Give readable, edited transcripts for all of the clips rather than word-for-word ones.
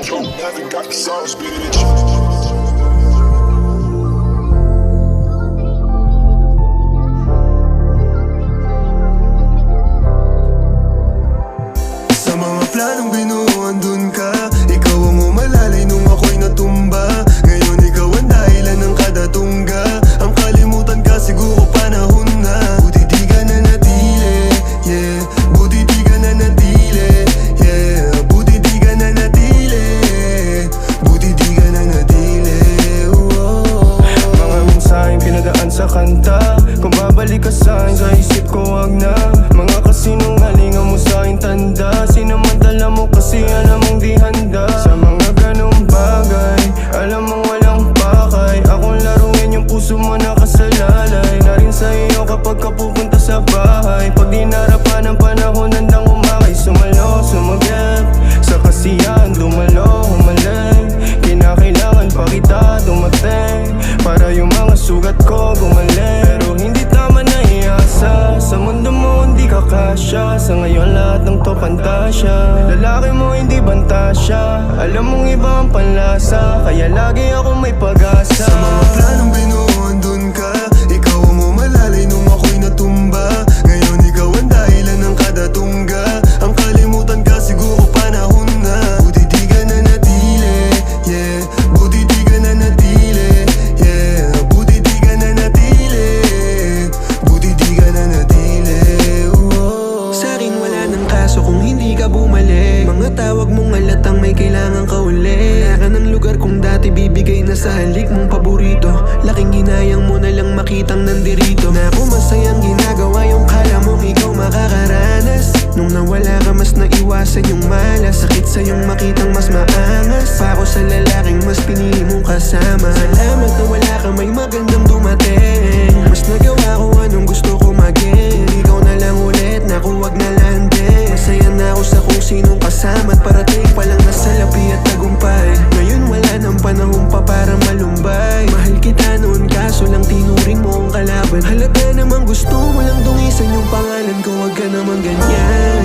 Joe Nevin got the sauce, bitch. Sa mga planong binuo andun ka. Ikaw ang umalalay nung ako'y natumba. Ngayon ikaw ang dahilan ng kada tungga. Ang kalimutan ka siguro panahon na. Buti di ka na natili, yeah. Buti di ka na natili, yeah. Buti di ka na natili, buti di ka na natili, oh. Mga mensaheng pinadaan sa kanta. Kung babalik ka sa'kin, sa isip ko wag na. Mga kasinungalingan mo sa'kin tanda. Sinamantala mo kasi alam mong di handa. Sa mga ganong bagay, alam mong walang pakay. Akong laruin yung puso mo nakasalalay. Na rin sa iyo kapag ka pupunta sa bahay. Pag di narapan ng panahon, handang umakay. Sumalo, sumagip, sa kasiyahan dumalo, humaling. Kinakailangan pa kita dumating para yung mga sugat ko gumaling. Pero hindi tama na iasa. Sa mundo mo hindi ka kasya. Sa ngayon lahat ng to pantasya. Lalaki mo hindi bantasya. Alam mong iba ang panlasa. Kaya lagi ako may pag-asa. Sa mga planong binuo andun ka. Ikaw ang umalalay nung ako'y natumba. Ngayon ikaw ang dahilan ng kada tungga. Ang kalimutan ka siguro panahon na. Buti di ka na natili, yeah. Buti di ka na natili, yeah. Buti di ka na natili, buti di ka na natili, oh. Sa'kin wala nang kaso kung hindi ka bumalik. Mga tawag mong halatang may kailangan ka uli. Wala ka ng lugar kung dati bibigay na sa halik mong paborito. Laking ginayang mo na lang makitang nandirito. Na kung masayang ginagawa yung kala mong ikaw makakaranas. Nung nawala ka mas naiwasan yung malas. Sakit sa'yong makitang mas maangas. Pa ako sa lalaking mas pinili mong kasama. Salamat na wala ka may magandang dumating. Mas nagawa ko anong gusto ko maging. Ikaw na lang ulit na kung wag na landing. Masaya na ako sa kung sinong kasama. At parating pa lang na salapi at tagumpay. Ngayon wala nang panahon pa para malumbay. Mahal kita noon kaso lang tinuring mo ang kalaban. Halata namang gusto mo lang dungisan yung pangalan ko. Wag ka naman ganyan.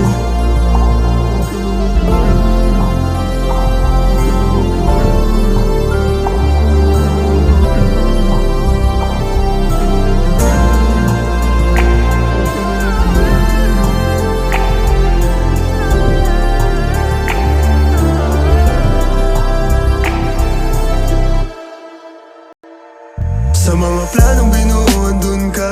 Sa mga planong binuo andun ka.